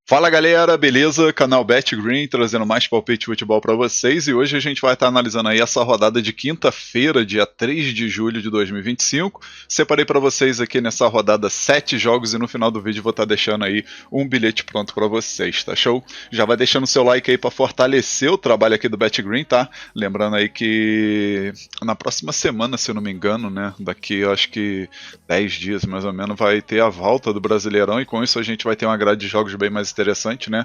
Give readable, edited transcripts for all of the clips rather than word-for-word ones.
Fala galera, beleza? Canal BetGreen trazendo mais palpite de futebol para vocês, e hoje a gente vai estar analisando aí essa rodada de quinta-feira, dia 3 de julho de 2025. Separei para vocês aqui nessa rodada 7 jogos e no final do vídeo vou estar deixando aí um bilhete pronto para vocês, tá show? Já vai deixando seu like aí para fortalecer o trabalho aqui do BetGreen, tá? Lembrando aí que na próxima semana, se eu não me engano, né, daqui eu acho que 10 dias mais ou menos, vai ter a volta do Brasileirão, e com isso a gente vai ter uma grade de jogos bem mais interessante, né?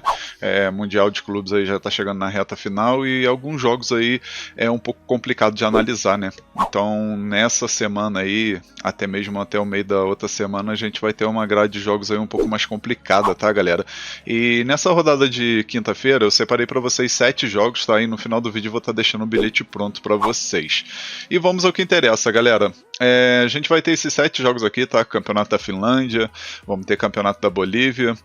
Mundial de clubes aí já tá chegando na reta final e alguns jogos aí é um pouco complicado de analisar, né? Então nessa semana aí, até mesmo até o meio da outra semana, a gente vai ter uma grade de jogos aí um pouco mais complicada, tá, galera? E nessa rodada de quinta-feira eu separei para vocês 7 jogos, tá? E no final do vídeo eu vou estar deixando o bilhete pronto para vocês. E vamos ao que interessa, galera. A gente vai ter esses 7 jogos aqui, tá? Campeonato da Finlândia, vamos ter campeonato da Bolívia,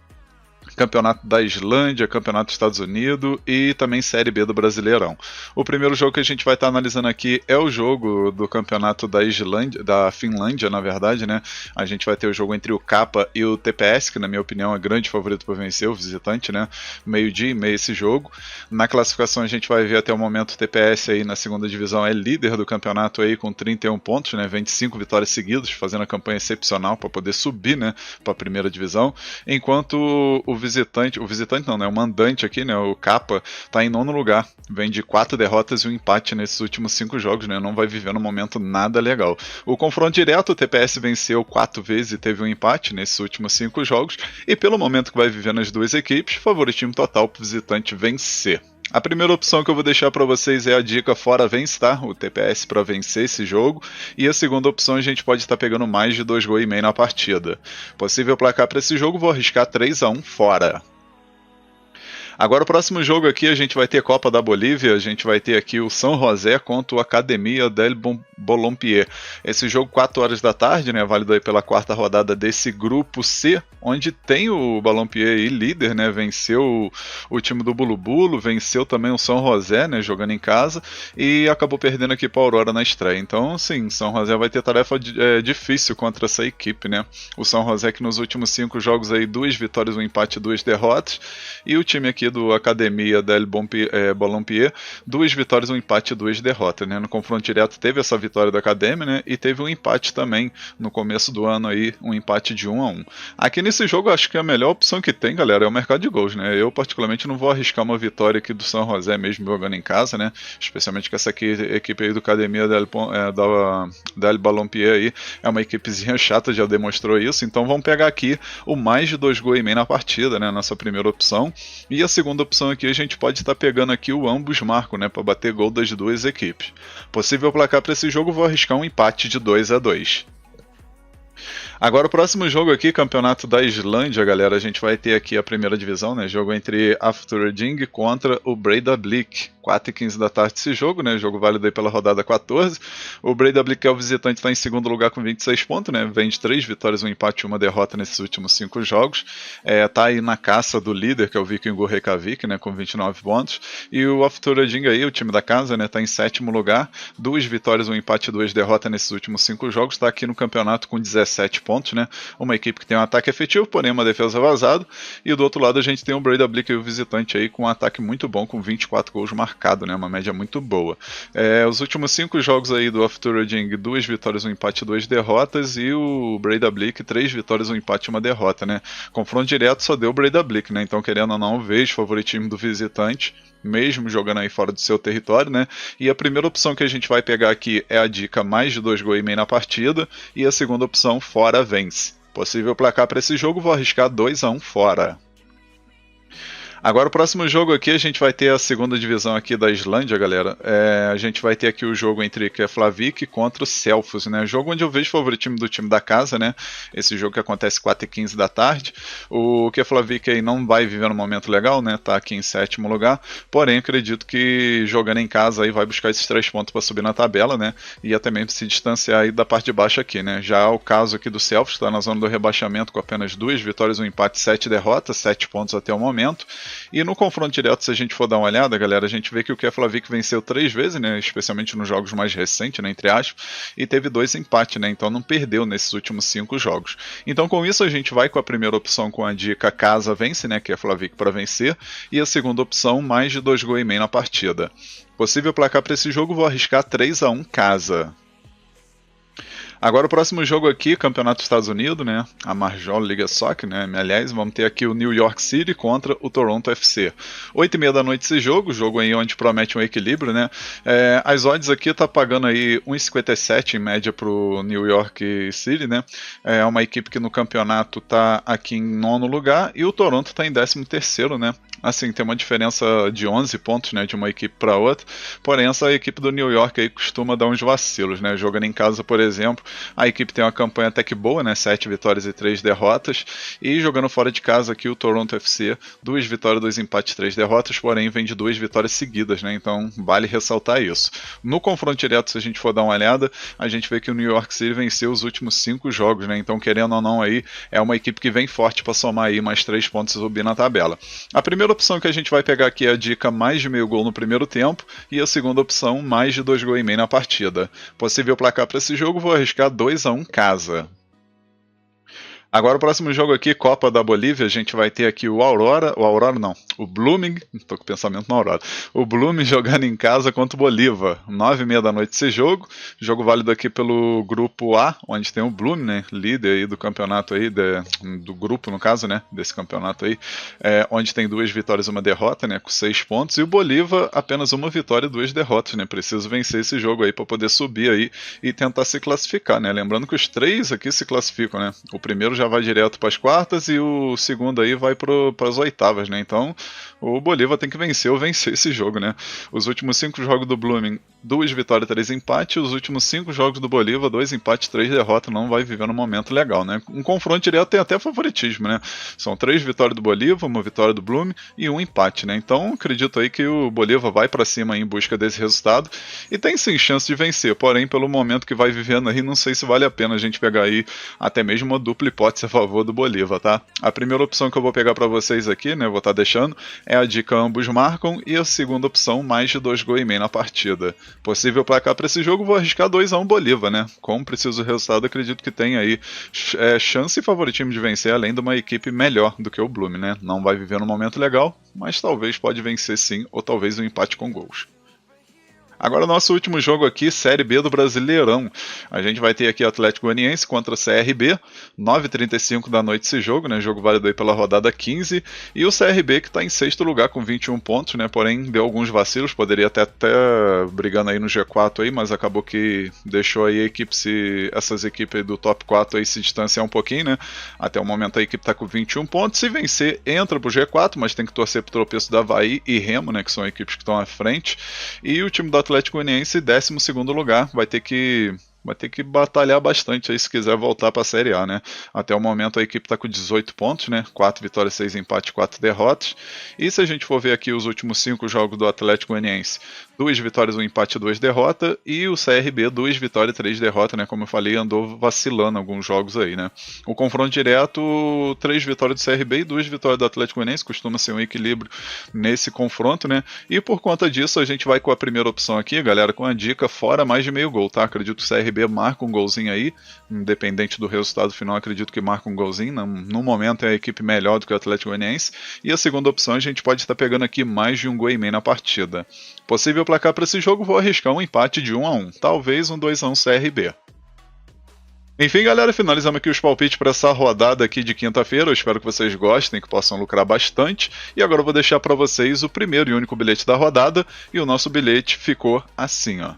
Campeonato da Islândia, Campeonato dos Estados Unidos e também Série B do Brasileirão. O primeiro jogo que a gente vai estar analisando aqui é o jogo do Campeonato da Islândia, da Finlândia, na verdade, né? A gente vai ter o jogo entre o Kappa e o TPS, que na minha opinião é grande favorito para vencer, o visitante, né? Meio-dia e meio esse jogo. Na classificação a gente vai ver até o momento o TPS aí na segunda divisão é líder do campeonato aí com 31 pontos, né? 25 vitórias seguidas, fazendo uma campanha excepcional para poder subir, né? Para a primeira divisão, enquanto o mandante aqui, né, o Kappa, tá em 9º lugar, vem de 4 derrotas e um empate nesses últimos 5 jogos, né, não vai viver um momento nada legal. O confronto direto, o TPS venceu 4 vezes e teve um empate nesses últimos 5 jogos, e pelo momento que vai viver nas duas equipes, favoritismo total pro visitante vencer. A primeira opção que eu vou deixar para vocês é a dica fora vence, tá? O TPS para vencer esse jogo. E a segunda opção a gente pode estar pegando mais de 2,5 gols na partida. Possível placar para esse jogo, vou arriscar 3-1 fora. Agora o próximo jogo aqui a gente vai ter Copa da Bolívia, a gente vai ter aqui o São José contra o Academia del Balompié. Esse jogo 4 horas da tarde, né, válido aí pela 4ª rodada desse grupo C, onde tem o Balompié aí líder, né, venceu o time do Bulu-Bulu, venceu também o São José, né, jogando em casa, e acabou perdendo aqui para a Aurora na estreia. Então, sim, São José vai ter tarefa difícil contra essa equipe, né. O São José que nos últimos 5 jogos aí 2 vitórias, 1 empate e 2 derrotas, e o time aqui do Academia del Balompié, 2 vitórias, 1 empate e 2 derrotas, né? No confronto direto teve essa vitória da Academia, né? E teve um empate também no começo do ano aí, um empate de 1-1. Aqui nesse jogo eu acho que a melhor opção que tem, galera, é o mercado de gols, né? Eu particularmente não vou arriscar uma vitória aqui do São José mesmo jogando em casa, né? Especialmente que essa aqui, equipe aí do Academia del Balompié aí é uma equipezinha chata, já demonstrou isso. Então vamos pegar aqui o mais de 2,5 gols na partida, né? Nossa primeira opção. E a segunda opção aqui a gente pode estar pegando aqui o ambos marcam, né, para bater gol das duas equipes. Possível placar para esse jogo, vou arriscar um empate de 2-2. Agora o próximo jogo aqui, Campeonato da Islândia, galera, a gente vai ter aqui a primeira divisão, né, jogo entre Afturelding contra o Breiðablik. 4h15 da tarde esse jogo, né? Jogo válido aí pela rodada 14. O Breiðablik, que é o visitante, está em segundo lugar com 26 pontos, né? Vem de 3 vitórias, 1 empate e 1 derrota nesses últimos 5 jogos. Tá aí na caça do líder, que é o Vikingur Reykjavik, né? Com 29 pontos. E o Afturelding aí, o time da casa, né? Tá em 7º lugar. 2 vitórias, 1 empate e 2 derrotas nesses últimos 5 jogos. Está aqui no campeonato com 17 pontos, né? Uma equipe que tem um ataque efetivo, porém uma defesa vazada. E do outro lado a gente tem o Breiðablik, o visitante aí, com um ataque muito bom, com 24 gols marcados. Né, uma média muito boa. Os últimos 5 jogos aí do Afturelding, 2 vitórias, 1 empate e 2 derrotas, e o Breiðablik, 3 vitórias, 1 empate e 1 derrota, né? Confronto direto só deu o Breiðablik, né? Então, querendo ou não, vejo o favoritismo do visitante, mesmo jogando aí fora do seu território, né? E a primeira opção que a gente vai pegar aqui é a dica mais de 2,5 gols na partida, e a segunda opção, fora vence. Possível placar para esse jogo, vou arriscar 2-1 fora. Agora o próximo jogo aqui a gente vai ter a segunda divisão aqui da Islândia, galera. A gente vai ter aqui o jogo entre Keflavik contra o Selfoss, né? Jogo onde eu vejo o favoritismo do time da casa, né? Esse jogo que acontece 4h15 da tarde. O Keflavik aí não vai viver um momento legal, né? Tá aqui em 7º lugar. Porém, acredito que jogando em casa aí vai buscar esses 3 pontos para subir na tabela, né? E até mesmo se distanciar aí da parte de baixo aqui, né? Já o caso aqui do Selfoss, está na zona do rebaixamento com apenas 2 vitórias, 1 empate, 7 derrotas, 7 pontos até o momento. E no confronto direto, se a gente for dar uma olhada, galera, a gente vê que o Keflavik venceu 3 vezes, né, especialmente nos jogos mais recentes, né, entre aspas, e teve 2 empates, né, então não perdeu nesses últimos 5 jogos. Então com isso a gente vai com a primeira opção com a dica casa vence, né, Keflavik para vencer, e a segunda opção mais de 2 gols e meio na partida. Possível placar para esse jogo, vou arriscar 3-1 casa. Agora o próximo jogo aqui, Campeonato dos Estados Unidos, né? A Major League Soccer, né? Aliás, vamos ter aqui o New York City contra o Toronto FC. 8h30 da noite esse jogo aí onde promete um equilíbrio, né? As odds aqui tá pagando aí 1,57 em média pro New York City, né? É uma equipe que no campeonato tá aqui em 9º lugar e o Toronto tá em 13º, né? Assim, tem uma diferença de 11 pontos, né, de uma equipe para outra, porém essa equipe do New York aí costuma dar uns vacilos, né, jogando em casa, por exemplo, a equipe tem uma campanha até que boa, né, 7 vitórias e 3 derrotas, e jogando fora de casa aqui o Toronto FC, 2 vitórias, 2 empates, 3 derrotas, porém vem de 2 vitórias seguidas, né, então vale ressaltar isso. No confronto direto, se a gente for dar uma olhada, a gente vê que o New York City venceu os últimos 5 jogos, né, então querendo ou não aí, é uma equipe que vem forte para somar aí mais 3 pontos e subir na tabela. A primeira opção que a gente vai pegar aqui é a dica mais de meio gol no primeiro tempo e a segunda opção mais de 2 gols e meio na partida. Possível placar para esse jogo, vou arriscar 2-1 casa. Agora o próximo jogo aqui, Copa da Bolívia, a gente vai ter aqui o Blooming, tô com o pensamento na Aurora, o Blooming jogando em casa contra o Bolívar, 9h30 da noite esse jogo válido aqui pelo grupo A, onde tem o Blooming, né, líder aí do campeonato aí, do grupo no caso, né, desse campeonato aí, onde tem 2 vitórias e 1 derrota, né, com 6 pontos, e o Bolívar apenas 1 vitória e 2 derrotas, né, preciso vencer esse jogo aí para poder subir aí e tentar se classificar, né, lembrando que os 3 aqui se classificam, né, o primeiro já vai direto para as quartas e o segundo aí vai para as oitavas, né? Então o Bolívar tem que vencer esse jogo, né? Os últimos 5 jogos do Blooming, 2 vitórias, 3 empates. Os últimos 5 jogos do Bolívar, 2 empates, 3 derrotas. Não vai viver um momento legal, né? Um confronto direto tem até favoritismo, né? São 3 vitórias do Bolívar, 1 vitória do Blooming e 1 empate, né? Então acredito aí que o Bolívar vai para cima aí em busca desse resultado e tem sim chance de vencer. Porém, pelo momento que vai vivendo aí, não sei se vale a pena a gente pegar aí até mesmo uma dupla hipótese a favor do Bolívar, tá? A primeira opção que eu vou pegar para vocês aqui, né? Vou estar deixando, é a dica ambos marcam e a segunda opção mais de 2 gols e meio na partida. Possível placar para esse jogo, vou arriscar 2-1 Bolívar, né? Como preciso do resultado, acredito que tem aí chance e favoritismo de vencer, além de uma equipe melhor do que o Blooming, né? Não vai viver um momento legal, mas talvez pode vencer sim, ou talvez um empate com gols. Agora, nosso último jogo aqui, Série B do Brasileirão. A gente vai ter aqui Atlético Goianiense contra CRB, 9h35 da noite esse jogo, né? Jogo válido aí pela rodada 15. E o CRB que está em 6º lugar com 21 pontos, né? Porém, deu alguns vacilos, poderia até brigando aí no G4 aí, mas acabou que deixou aí essas equipes do top 4 aí se distanciar um pouquinho, né? Até o momento a equipe está com 21 pontos. Se vencer, entra pro G4, mas tem que torcer pro tropeço da Avaí e Remo, né? Que são equipes que estão à frente. E o time do Atlético Goianiense, 12º lugar, vai ter que batalhar bastante aí se quiser voltar para a Série A, né? Até o momento a equipe está com 18 pontos, né? 4 vitórias, 6 empates, 4 derrotas. E se a gente for ver aqui os últimos 5 jogos do Atlético Goianiense, 2 vitórias, 1 empate, 2 derrotas. E o CRB, 2 vitórias, 3 derrotas, né? Como eu falei, andou vacilando alguns jogos aí, né? O confronto direto, 3 vitórias do CRB e 2 vitórias do Atlético Goianiense, costuma ser um equilíbrio nesse confronto, né? E por conta disso a gente vai com a primeira opção aqui, galera, com a dica fora mais de meio gol, tá? Acredito que o CRB marca um golzinho aí, independente do resultado final, acredito que marca um golzinho. No momento é a equipe melhor do que o Atlético Goianiense. E a segunda opção a gente pode estar pegando aqui mais de 1 gol e meio na partida. Possível placar para esse jogo, vou arriscar um empate de 1-1, talvez um 2-1 CRB. Enfim, galera, finalizamos aqui os palpites para essa rodada aqui de quinta-feira. Eu espero que vocês gostem, que possam lucrar bastante. E agora eu vou deixar para vocês o primeiro e único bilhete da rodada. E o nosso bilhete ficou assim, ó.